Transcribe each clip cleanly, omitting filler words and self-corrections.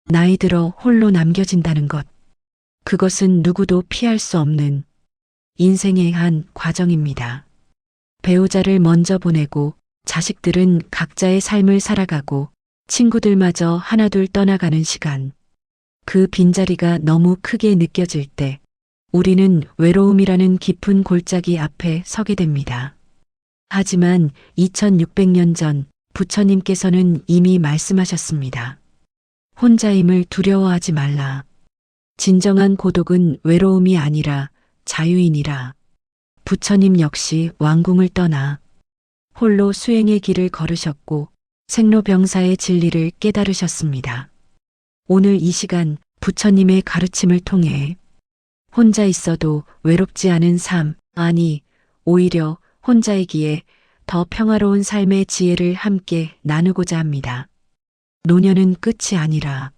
나이 들어 홀로 남겨진다는 것. 그것은 누구도 피할 수 없는 인생의 한 과정입니다. 배우자를 먼저 보내고 자식들은 각자의 삶을 살아가고 친구들마저 하나둘 떠나가는 시간. 그 빈자리가 너무 크게 느껴질 때 우리는 외로움이라는 깊은 골짜기 앞에 서게 됩니다. 하지만 2600년 전 부처님께서는 이미 말씀하셨습니다. 혼자임을 두려워하지 말라. 진정한 고독은 외로움이 아니라 자유이니라. 부처님 역시 왕궁을 떠나 홀로 수행의 길을 걸으셨고 생로병사의 진리를 깨달으셨습니다. 오늘 이 시간 부처님의 가르침을 통해 혼자 있어도 외롭지 않은 삶, 아니 오히려 혼자이기에 더 평화로운 삶의 지혜를 함께 나누고자 합니다. 노년은 끝이 아니라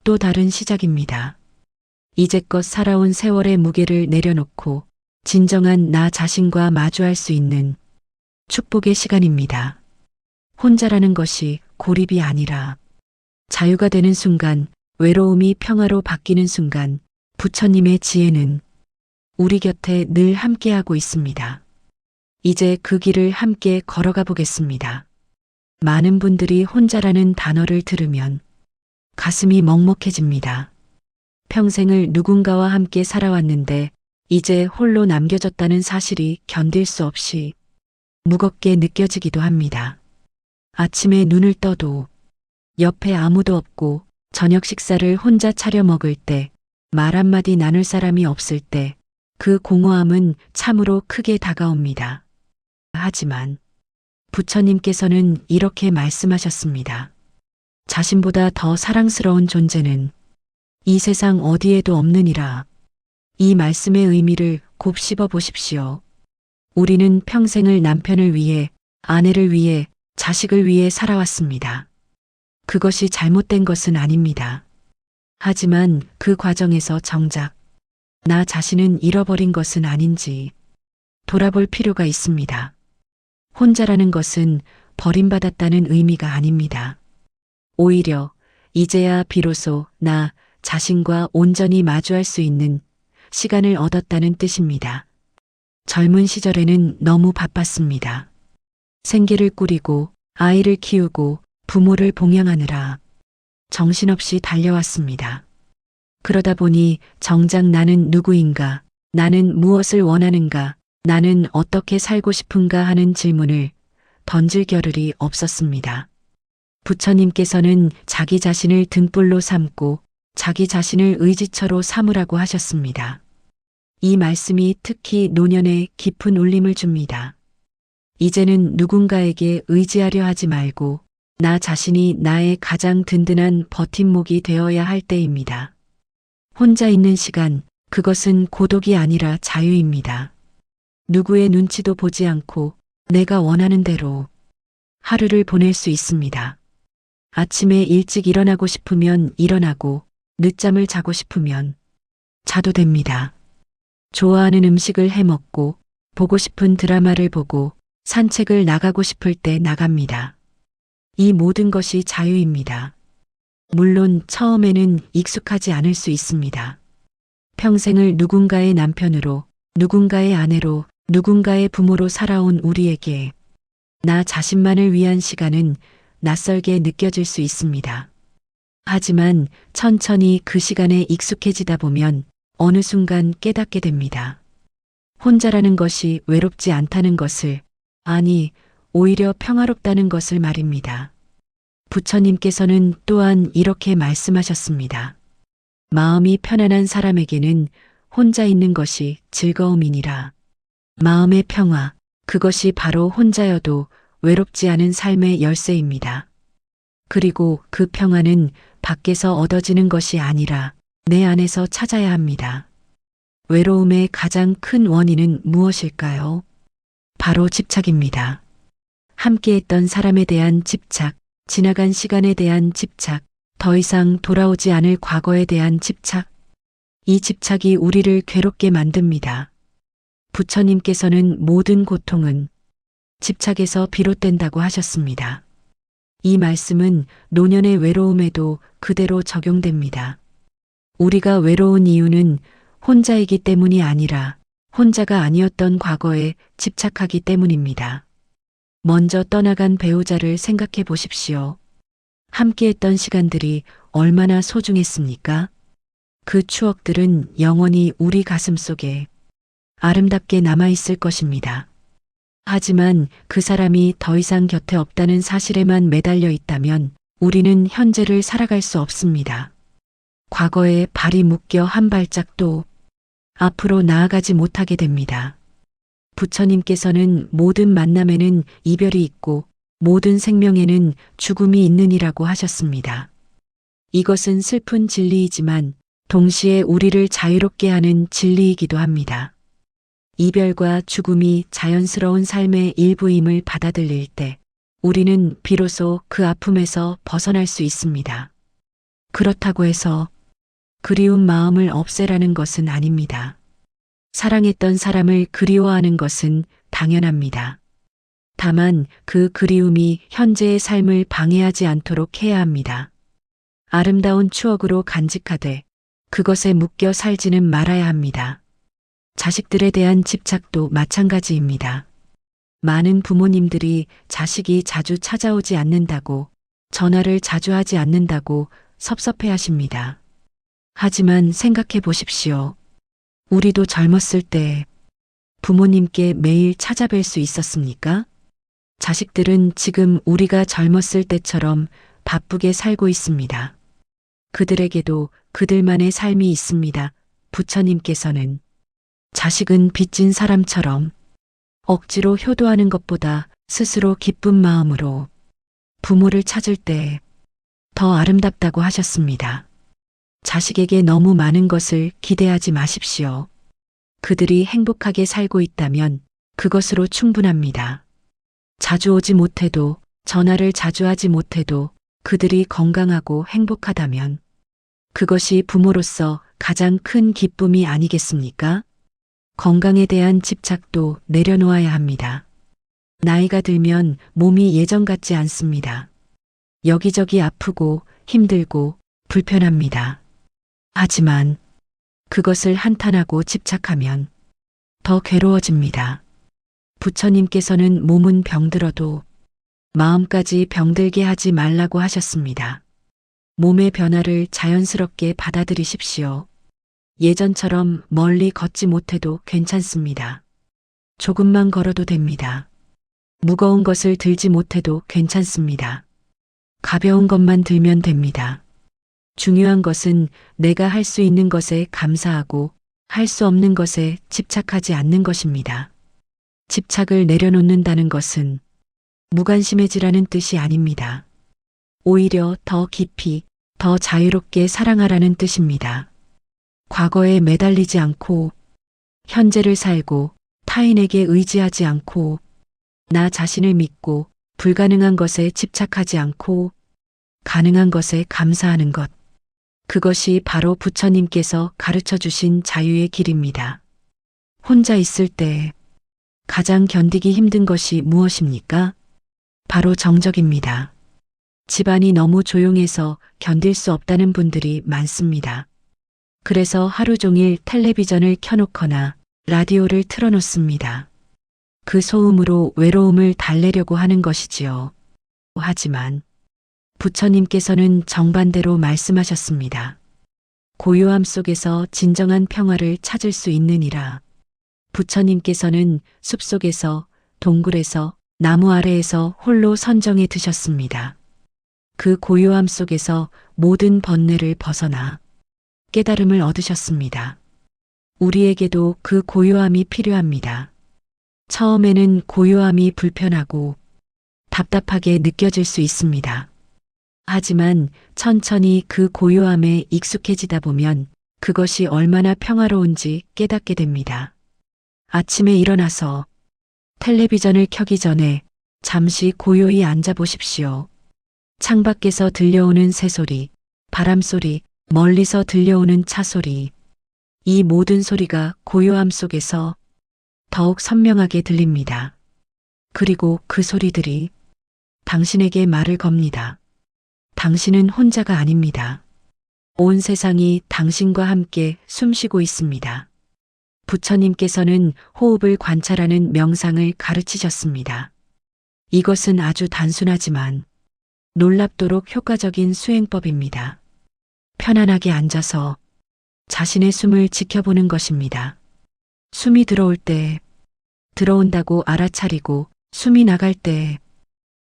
또 다른 시작입니다. 이제껏 살아온 세월의 무게를 내려놓고 진정한 나 자신과 마주할 수 있는 축복의 시간입니다. 혼자라는 것이 고립이 아니라 자유가 되는 순간, 외로움이 평화로 바뀌는 순간 부처님의 지혜는 우리 곁에 늘 함께하고 있습니다. 이제 그 길을 함께 걸어가 보겠습니다. 많은 분들이 혼자라는 단어를 들으면 가슴이 먹먹해집니다. 평생을 누군가와 함께 살아왔는데 이제 홀로 남겨졌다는 사실이 견딜 수 없이 무겁게 느껴지기도 합니다. 아침에 눈을 떠도 옆에 아무도 없고 저녁 식사를 혼자 차려 먹을 때 말 한마디 나눌 사람이 없을 때 그 공허함은 참으로 크게 다가옵니다. 하지만 부처님께서는 이렇게 말씀하셨습니다. 자신보다 더 사랑스러운 존재는 이 세상 어디에도 없느니라. 이 말씀의 의미를 곱씹어 보십시오. 우리는 평생을 남편을 위해, 아내를 위해, 자식을 위해 살아왔습니다. 그것이 잘못된 것은 아닙니다. 하지만 그 과정에서 정작 나 자신은 잃어버린 것은 아닌지 돌아볼 필요가 있습니다. 혼자라는 것은 버림받았다는 의미가 아닙니다. 오히려 이제야 비로소 나 자신과 온전히 마주할 수 있는 시간을 얻었다는 뜻입니다. 젊은 시절에는 너무 바빴습니다. 생계를 꾸리고 아이를 키우고 부모를 봉양하느라 정신없이 달려왔습니다. 그러다 보니 정작 나는 누구인가, 나는 무엇을 원하는가, 나는 어떻게 살고 싶은가 하는 질문을 던질 겨를이 없었습니다. 부처님께서는 자기 자신을 등불로 삼고 자기 자신을 의지처로 삼으라고 하셨습니다. 이 말씀이 특히 노년에 깊은 울림을 줍니다. 이제는 누군가에게 의지하려 하지 말고 나 자신이 나의 가장 든든한 버팀목이 되어야 할 때입니다. 혼자 있는 시간, 그것은 고독이 아니라 자유입니다. 누구의 눈치도 보지 않고 내가 원하는 대로 하루를 보낼 수 있습니다. 아침에 일찍 일어나고 싶으면 일어나고 늦잠을 자고 싶으면 자도 됩니다. 좋아하는 음식을 해 먹고 보고 싶은 드라마를 보고 산책을 나가고 싶을 때 나갑니다. 이 모든 것이 자유입니다. 물론 처음에는 익숙하지 않을 수 있습니다. 평생을 누군가의 남편으로, 누군가의 아내로, 누군가의 부모로 살아온 우리에게 나 자신만을 위한 시간은 낯설게 느껴질 수 있습니다. 하지만 천천히 그 시간에 익숙해지다 보면 어느 순간 깨닫게 됩니다. 혼자라는 것이 외롭지 않다는 것을, 아니, 오히려 평화롭다는 것을 말입니다. 부처님께서는 또한 이렇게 말씀하셨습니다. 마음이 편안한 사람에게는 혼자 있는 것이 즐거움이니라. 마음의 평화, 그것이 바로 혼자여도 외롭지 않은 삶의 열쇠입니다. 그리고 그 평화는 밖에서 얻어지는 것이 아니라 내 안에서 찾아야 합니다. 외로움의 가장 큰 원인은 무엇일까요? 바로 집착입니다. 함께했던 사람에 대한 집착, 지나간 시간에 대한 집착, 더 이상 돌아오지 않을 과거에 대한 집착. 이 집착이 우리를 괴롭게 만듭니다. 부처님께서는 모든 고통은 집착에서 비롯된다고 하셨습니다. 이 말씀은 노년의 외로움에도 그대로 적용됩니다. 우리가 외로운 이유는 혼자이기 때문이 아니라 혼자가 아니었던 과거에 집착하기 때문입니다. 먼저 떠나간 배우자를 생각해 보십시오. 함께했던 시간들이 얼마나 소중했습니까? 그 추억들은 영원히 우리 가슴 속에 아름답게 남아있을 것입니다. 하지만 그 사람이 더 이상 곁에 없다는 사실에만 매달려 있다면 우리는 현재를 살아갈 수 없습니다. 과거에 발이 묶여 한 발짝도 앞으로 나아가지 못하게 됩니다. 부처님께서는 모든 만남에는 이별이 있고 모든 생명에는 죽음이 있느니라고 하셨습니다. 이것은 슬픈 진리이지만 동시에 우리를 자유롭게 하는 진리이기도 합니다. 이별과 죽음이 자연스러운 삶의 일부임을 받아들일 때 우리는 비로소 그 아픔에서 벗어날 수 있습니다. 그렇다고 해서 그리운 마음을 없애라는 것은 아닙니다. 사랑했던 사람을 그리워하는 것은 당연합니다. 다만 그 그리움이 현재의 삶을 방해하지 않도록 해야 합니다. 아름다운 추억으로 간직하되 그것에 묶여 살지는 말아야 합니다. 자식들에 대한 집착도 마찬가지입니다. 많은 부모님들이 자식이 자주 찾아오지 않는다고, 전화를 자주 하지 않는다고 섭섭해 하십니다. 하지만 생각해 보십시오. 우리도 젊었을 때 부모님께 매일 찾아뵐 수 있었습니까? 자식들은 지금 우리가 젊었을 때처럼 바쁘게 살고 있습니다. 그들에게도 그들만의 삶이 있습니다. 부처님께서는 자식은 빚진 사람처럼 억지로 효도하는 것보다 스스로 기쁜 마음으로 부모를 찾을 때 더 아름답다고 하셨습니다. 자식에게 너무 많은 것을 기대하지 마십시오. 그들이 행복하게 살고 있다면 그것으로 충분합니다. 자주 오지 못해도, 전화를 자주 하지 못해도 그들이 건강하고 행복하다면 그것이 부모로서 가장 큰 기쁨이 아니겠습니까? 건강에 대한 집착도 내려놓아야 합니다. 나이가 들면 몸이 예전 같지 않습니다. 여기저기 아프고 힘들고 불편합니다. 하지만 그것을 한탄하고 집착하면 더 괴로워집니다. 부처님께서는 몸은 병들어도 마음까지 병들게 하지 말라고 하셨습니다. 몸의 변화를 자연스럽게 받아들이십시오. 예전처럼 멀리 걷지 못해도 괜찮습니다. 조금만 걸어도 됩니다. 무거운 것을 들지 못해도 괜찮습니다. 가벼운 것만 들면 됩니다. 중요한 것은 내가 할 수 있는 것에 감사하고 할 수 없는 것에 집착하지 않는 것입니다. 집착을 내려놓는다는 것은 무관심해지라는 뜻이 아닙니다. 오히려 더 깊이, 더 자유롭게 사랑하라는 뜻입니다. 과거에 매달리지 않고 현재를 살고 타인에게 의지하지 않고 나 자신을 믿고 불가능한 것에 집착하지 않고 가능한 것에 감사하는 것. 그것이 바로 부처님께서 가르쳐 주신 자유의 길입니다. 혼자 있을 때 가장 견디기 힘든 것이 무엇입니까? 바로 정적입니다. 집안이 너무 조용해서 견딜 수 없다는 분들이 많습니다. 그래서 하루 종일 텔레비전을 켜놓거나 라디오를 틀어놓습니다. 그 소음으로 외로움을 달래려고 하는 것이지요. 하지만 부처님께서는 정반대로 말씀하셨습니다. 고요함 속에서 진정한 평화를 찾을 수 있느니라. 부처님께서는 숲속에서, 동굴에서, 나무 아래에서 홀로 선정해 드셨습니다. 그 고요함 속에서 모든 번뇌를 벗어나 깨달음을 얻으셨습니다. 우리에게도 그 고요함이 필요합니다. 처음에는 고요함이 불편하고 답답하게 느껴질 수 있습니다. 하지만 천천히 그 고요함에 익숙해지다 보면 그것이 얼마나 평화로운지 깨닫게 됩니다. 아침에 일어나서 텔레비전을 켜기 전에 잠시 고요히 앉아 보십시오. 창밖에서 들려오는 새소리, 바람소리, 멀리서 들려오는 차소리, 이 모든 소리가 고요함 속에서 더욱 선명하게 들립니다. 그리고 그 소리들이 당신에게 말을 겁니다. 당신은 혼자가 아닙니다. 온 세상이 당신과 함께 숨쉬고 있습니다. 부처님께서는 호흡을 관찰하는 명상을 가르치셨습니다. 이것은 아주 단순하지만 놀랍도록 효과적인 수행법입니다. 편안하게 앉아서 자신의 숨을 지켜보는 것입니다. 숨이 들어올 때 들어온다고 알아차리고 숨이 나갈 때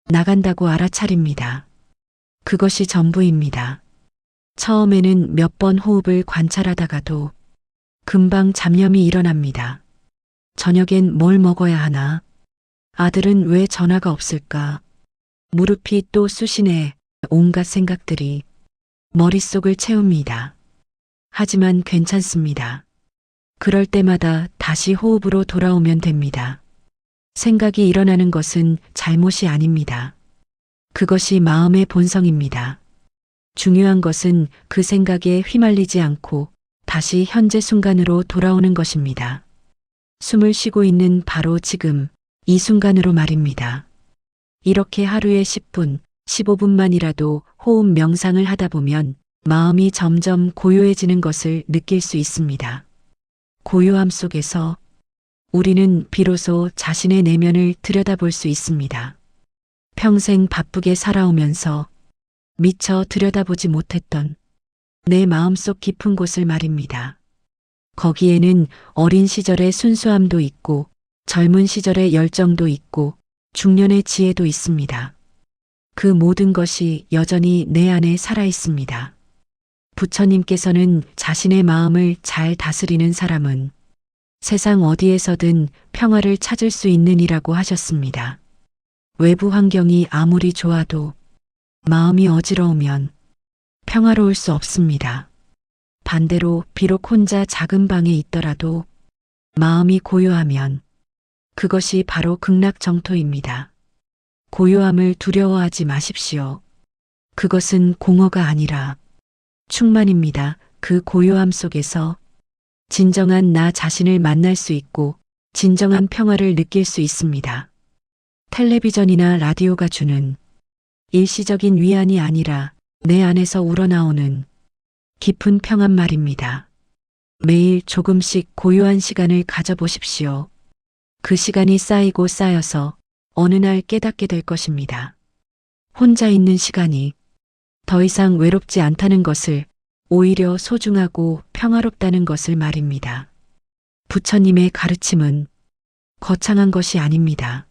나간다고 알아차립니다. 그것이 전부입니다. 처음에는 몇 번 호흡을 관찰하다가도 금방 잡념이 일어납니다. 저녁엔 뭘 먹어야 하나? 아들은 왜 전화가 없을까? 무릎이 또 쑤시네. 온갖 생각들이 머릿속을 채웁니다. 하지만 괜찮습니다. 그럴 때마다 다시 호흡으로 돌아오면 됩니다. 생각이 일어나는 것은 잘못이 아닙니다. 그것이 마음의 본성입니다. 중요한 것은 그 생각에 휘말리지 않고 다시 현재 순간으로 돌아오는 것입니다. 숨을 쉬고 있는 바로 지금, 이 순간으로 말입니다. 이렇게 하루에 10분, 15분만이라도 호흡 명상을 하다 보면 마음이 점점 고요해지는 것을 느낄 수 있습니다. 고요함 속에서 우리는 비로소 자신의 내면을 들여다볼 수 있습니다. 평생 바쁘게 살아오면서 미처 들여다보지 못했던 내 마음속 깊은 곳을 말입니다. 거기에는 어린 시절의 순수함도 있고 젊은 시절의 열정도 있고 중년의 지혜도 있습니다. 그 모든 것이 여전히 내 안에 살아 있습니다. 부처님께서는 자신의 마음을 잘 다스리는 사람은 세상 어디에서든 평화를 찾을 수 있느니라고 하셨습니다. 외부 환경이 아무리 좋아도 마음이 어지러우면 평화로울 수 없습니다. 반대로 비록 혼자 작은 방에 있더라도 마음이 고요하면 그것이 바로 극락정토입니다. 고요함을 두려워하지 마십시오. 그것은 공허가 아니라 충만입니다. 그 고요함 속에서 진정한 나 자신을 만날 수 있고 진정한 평화를 느낄 수 있습니다. 텔레비전이나 라디오가 주는 일시적인 위안이 아니라 내 안에서 우러나오는 깊은 평안 말입니다. 매일 조금씩 고요한 시간을 가져보십시오. 그 시간이 쌓이고 쌓여서 어느 날 깨닫게 될 것입니다. 혼자 있는 시간이 더 이상 외롭지 않다는 것을, 오히려 소중하고 평화롭다는 것을 말입니다. 부처님의 가르침은 거창한 것이 아닙니다.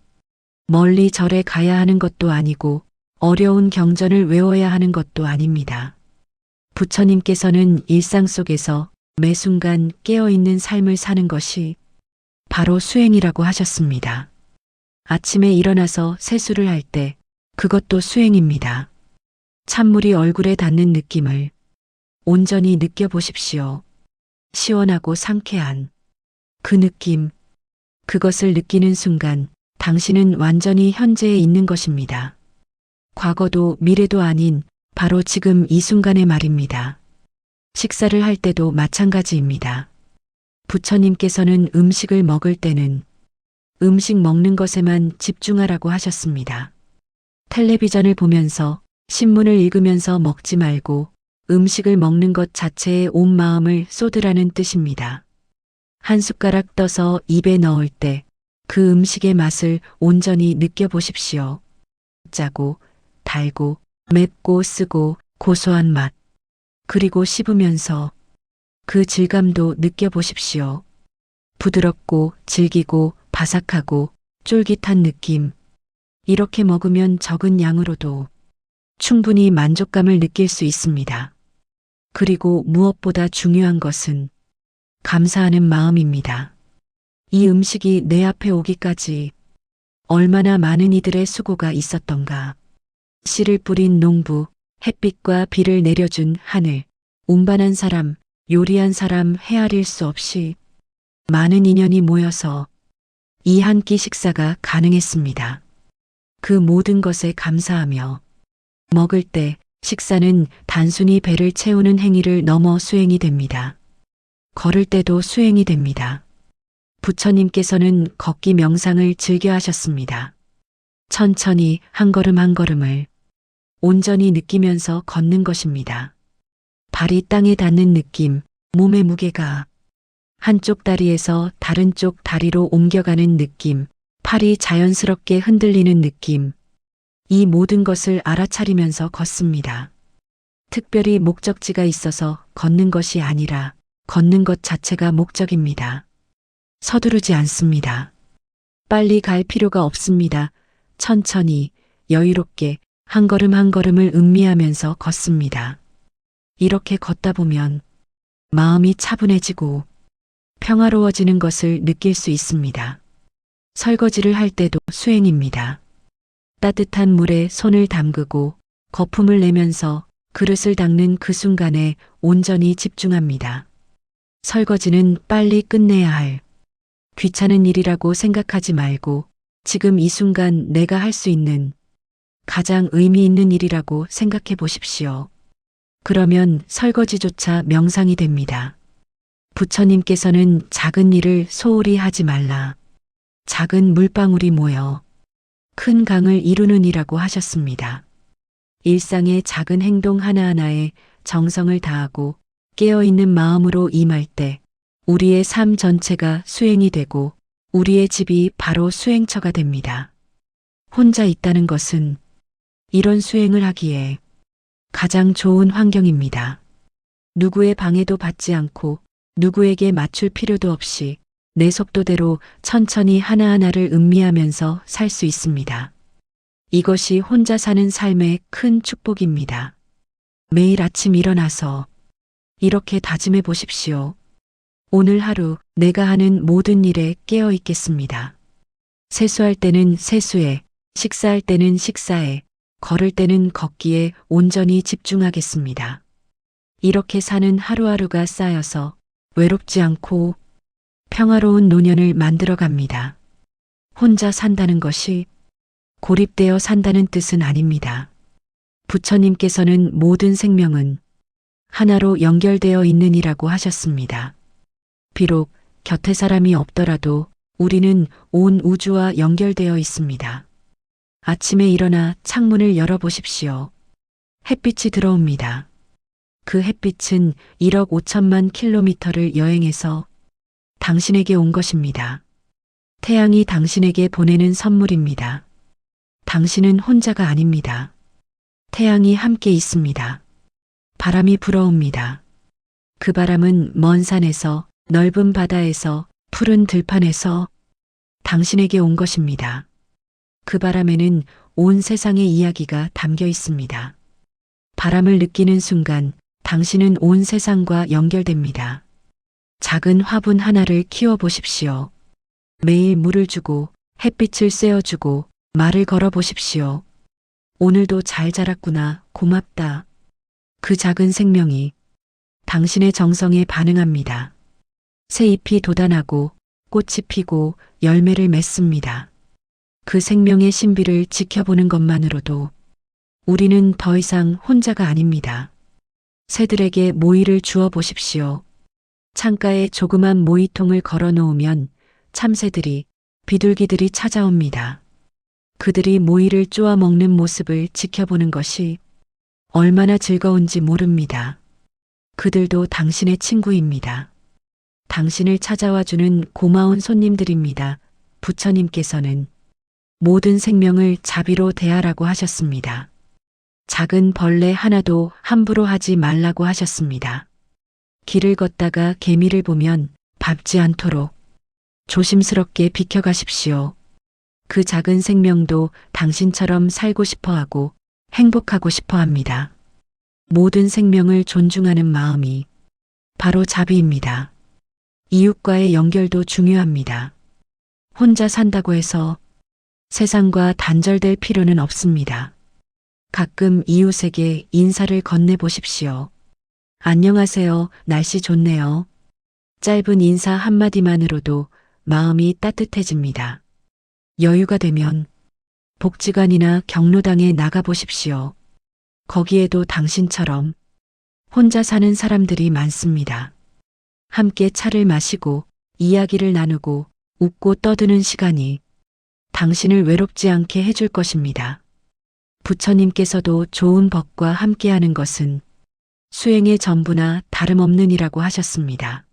멀리 절에 가야 하는 것도 아니고 어려운 경전을 외워야 하는 것도 아닙니다. 부처님께서는 일상 속에서 매 순간 깨어있는 삶을 사는 것이 바로 수행이라고 하셨습니다. 아침에 일어나서 세수를 할 때 그것도 수행입니다. 찬물이 얼굴에 닿는 느낌을 온전히 느껴보십시오. 시원하고 상쾌한 그 느낌, 그것을 느끼는 순간 당신은 완전히 현재에 있는 것입니다. 과거도 미래도 아닌 바로 지금 이 순간의 말입니다. 식사를 할 때도 마찬가지입니다. 부처님께서는 음식을 먹을 때는 음식 먹는 것에만 집중하라고 하셨습니다. 텔레비전을 보면서 신문을 읽으면서 먹지 말고 음식을 먹는 것 자체에 온 마음을 쏟으라는 뜻입니다. 한 숟가락 떠서 입에 넣을 때 그 음식의 맛을 온전히 느껴보십시오. 짜고, 달고, 맵고 쓰고 고소한 맛, 그리고 씹으면서 그 질감도 느껴보십시오. 부드럽고 질기고 바삭하고 쫄깃한 느낌. 이렇게 먹으면 적은 양으로도 충분히 만족감을 느낄 수 있습니다. 그리고 무엇보다 중요한 것은 감사하는 마음입니다. 이 음식이 내 앞에 오기까지 얼마나 많은 이들의 수고가 있었던가. 씨를 뿌린 농부, 햇빛과 비를 내려준 하늘, 운반한 사람, 요리한 사람 헤아릴 수 없이 많은 인연이 모여서 이 한 끼 식사가 가능했습니다. 그 모든 것에 감사하며 먹을 때 식사는 단순히 배를 채우는 행위를 넘어 수행이 됩니다. 걸을 때도 수행이 됩니다. 부처님께서는 걷기 명상을 즐겨 하셨습니다. 천천히 한 걸음 한 걸음을 온전히 느끼면서 걷는 것입니다. 발이 땅에 닿는 느낌, 몸의 무게가 한쪽 다리에서 다른 쪽 다리로 옮겨가는 느낌, 팔이 자연스럽게 흔들리는 느낌, 이 모든 것을 알아차리면서 걷습니다. 특별히 목적지가 있어서 걷는 것이 아니라 걷는 것 자체가 목적입니다. 서두르지 않습니다. 빨리 갈 필요가 없습니다. 천천히, 여유롭게 한 걸음 한 걸음을 음미하면서 걷습니다. 이렇게 걷다 보면 마음이 차분해지고 평화로워지는 것을 느낄 수 있습니다. 설거지를 할 때도 수행입니다. 따뜻한 물에 손을 담그고 거품을 내면서 그릇을 닦는 그 순간에 온전히 집중합니다. 설거지는 빨리 끝내야 할 귀찮은 일이라고 생각하지 말고 지금 이 순간 내가 할 수 있는 가장 의미 있는 일이라고 생각해 보십시오. 그러면 설거지조차 명상이 됩니다. 부처님께서는 작은 일을 소홀히 하지 말라. 작은 물방울이 모여 큰 강을 이루는 이라고 하셨습니다. 일상의 작은 행동 하나하나에 정성을 다하고 깨어있는 마음으로 임할 때 우리의 삶 전체가 수행이 되고 우리의 집이 바로 수행처가 됩니다. 혼자 있다는 것은 이런 수행을 하기에 가장 좋은 환경입니다. 누구의 방해도 받지 않고 누구에게 맞출 필요도 없이 내 속도대로 천천히 하나하나를 음미하면서 살 수 있습니다. 이것이 혼자 사는 삶의 큰 축복입니다. 매일 아침 일어나서 이렇게 다짐해 보십시오. 오늘 하루 내가 하는 모든 일에 깨어 있겠습니다. 세수할 때는 세수에, 식사할 때는 식사에, 걸을 때는 걷기에 온전히 집중하겠습니다. 이렇게 사는 하루하루가 쌓여서 외롭지 않고 평화로운 노년을 만들어 갑니다. 혼자 산다는 것이 고립되어 산다는 뜻은 아닙니다. 부처님께서는 모든 생명은 하나로 연결되어 있는 이라고 하셨습니다. 비록 곁에 사람이 없더라도 우리는 온 우주와 연결되어 있습니다. 아침에 일어나 창문을 열어보십시오. 햇빛이 들어옵니다. 그 햇빛은 1억 5천만 킬로미터를 여행해서 당신에게 온 것입니다. 태양이 당신에게 보내는 선물입니다. 당신은 혼자가 아닙니다. 태양이 함께 있습니다. 바람이 불어옵니다. 그 바람은 먼 산에서, 넓은 바다에서, 푸른 들판에서 당신에게 온 것입니다. 그 바람에는 온 세상의 이야기가 담겨 있습니다. 바람을 느끼는 순간 당신은 온 세상과 연결됩니다. 작은 화분 하나를 키워보십시오. 매일 물을 주고 햇빛을 쐬어주고 말을 걸어보십시오. 오늘도 잘 자랐구나, 고맙다. 그 작은 생명이 당신의 정성에 반응합니다. 새 잎이 돋아나고 꽃이 피고 열매를 맺습니다. 그 생명의 신비를 지켜보는 것만으로도 우리는 더 이상 혼자가 아닙니다. 새들에게 모이를 주어 보십시오. 창가에 조그만 모이통을 걸어 놓으면 참새들이, 비둘기들이 찾아옵니다. 그들이 모이를 쪼아 먹는 모습을 지켜보는 것이 얼마나 즐거운지 모릅니다. 그들도 당신의 친구입니다. 당신을 찾아와 주는 고마운 손님들입니다. 부처님께서는 모든 생명을 자비로 대하라고 하셨습니다. 작은 벌레 하나도 함부로 하지 말라고 하셨습니다. 길을 걷다가 개미를 보면 밟지 않도록 조심스럽게 비켜가십시오. 그 작은 생명도 당신처럼 살고 싶어 하고 행복하고 싶어 합니다. 모든 생명을 존중하는 마음이 바로 자비입니다. 이웃과의 연결도 중요합니다. 혼자 산다고 해서 세상과 단절될 필요는 없습니다. 가끔 이웃에게 인사를 건네보십시오. 안녕하세요. 날씨 좋네요. 짧은 인사 한마디만으로도 마음이 따뜻해집니다. 여유가 되면 복지관이나 경로당에 나가보십시오. 거기에도 당신처럼 혼자 사는 사람들이 많습니다. 함께 차를 마시고 이야기를 나누고 웃고 떠드는 시간이 당신을 외롭지 않게 해줄 것입니다. 부처님께서도 좋은 법과 함께하는 것은 수행의 전부나 다름없는 이라고 하셨습니다.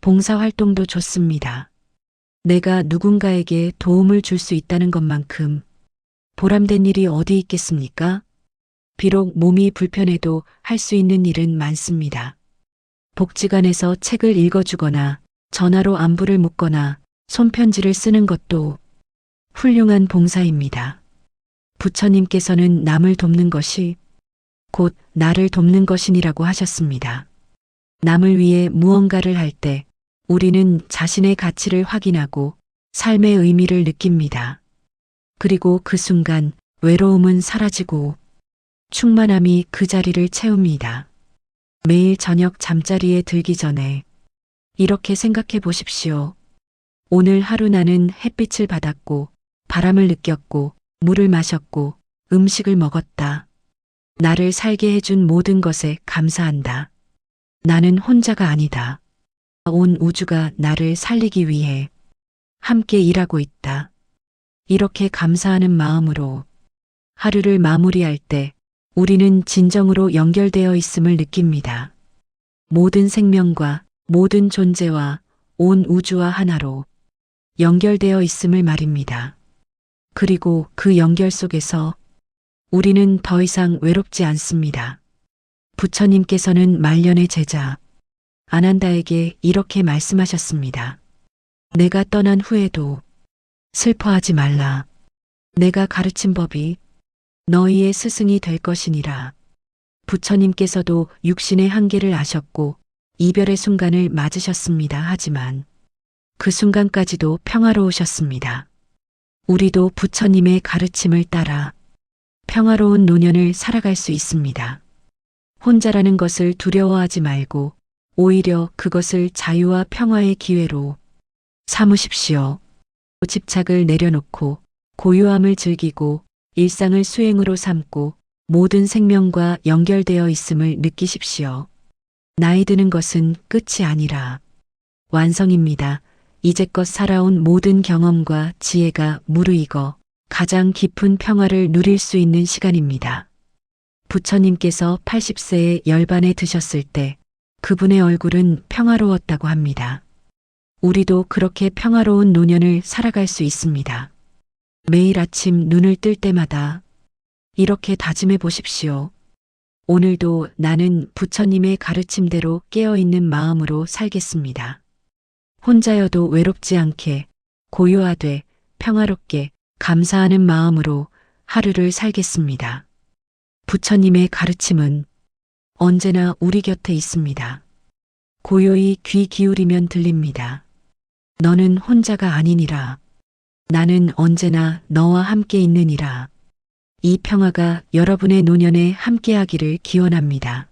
봉사활동도 좋습니다. 내가 누군가에게 도움을 줄 수 있다는 것만큼 보람된 일이 어디 있겠습니까? 비록 몸이 불편해도 할 수 있는 일은 많습니다. 복지관에서 책을 읽어주거나 전화로 안부를 묻거나 손편지를 쓰는 것도 훌륭한 봉사입니다. 부처님께서는 남을 돕는 것이 곧 나를 돕는 것이니라고 하셨습니다. 남을 위해 무언가를 할 때 우리는 자신의 가치를 확인하고 삶의 의미를 느낍니다. 그리고 그 순간 외로움은 사라지고 충만함이 그 자리를 채웁니다. 매일 저녁 잠자리에 들기 전에 이렇게 생각해 보십시오. 오늘 하루 나는 햇빛을 받았고 바람을 느꼈고 물을 마셨고 음식을 먹었다. 나를 살게 해준 모든 것에 감사한다. 나는 혼자가 아니다. 온 우주가 나를 살리기 위해 함께 일하고 있다. 이렇게 감사하는 마음으로 하루를 마무리할 때 우리는 진정으로 연결되어 있음을 느낍니다. 모든 생명과 모든 존재와 온 우주와 하나로 연결되어 있음을 말입니다. 그리고 그 연결 속에서 우리는 더 이상 외롭지 않습니다. 부처님께서는 말년의 제자 아난다에게 이렇게 말씀하셨습니다. 내가 떠난 후에도 슬퍼하지 말라. 내가 가르친 법이 너희의 스승이 될 것이니라. 부처님께서도 육신의 한계를 아셨고 이별의 순간을 맞으셨습니다. 하지만 그 순간까지도 평화로우셨습니다. 우리도 부처님의 가르침을 따라 평화로운 노년을 살아갈 수 있습니다. 혼자라는 것을 두려워하지 말고 오히려 그것을 자유와 평화의 기회로 삼으십시오. 집착을 내려놓고 고요함을 즐기고 일상을 수행으로 삼고 모든 생명과 연결되어 있음을 느끼십시오. 나이 드는 것은 끝이 아니라 완성입니다. 이제껏 살아온 모든 경험과 지혜가 무르익어 가장 깊은 평화를 누릴 수 있는 시간입니다. 부처님께서 80세에 열반에 드셨을 때 그분의 얼굴은 평화로웠다고 합니다. 우리도 그렇게 평화로운 노년을 살아갈 수 있습니다. 매일 아침 눈을 뜰 때마다 이렇게 다짐해 보십시오. 오늘도 나는 부처님의 가르침대로 깨어있는 마음으로 살겠습니다. 혼자여도 외롭지 않게 고요하되 평화롭게 감사하는 마음으로 하루를 살겠습니다. 부처님의 가르침은 언제나 우리 곁에 있습니다. 고요히 귀 기울이면 들립니다. 너는 혼자가 아니니라. 나는 언제나 너와 함께 있느니라. 이 평화가 여러분의 노년에 함께하기를 기원합니다.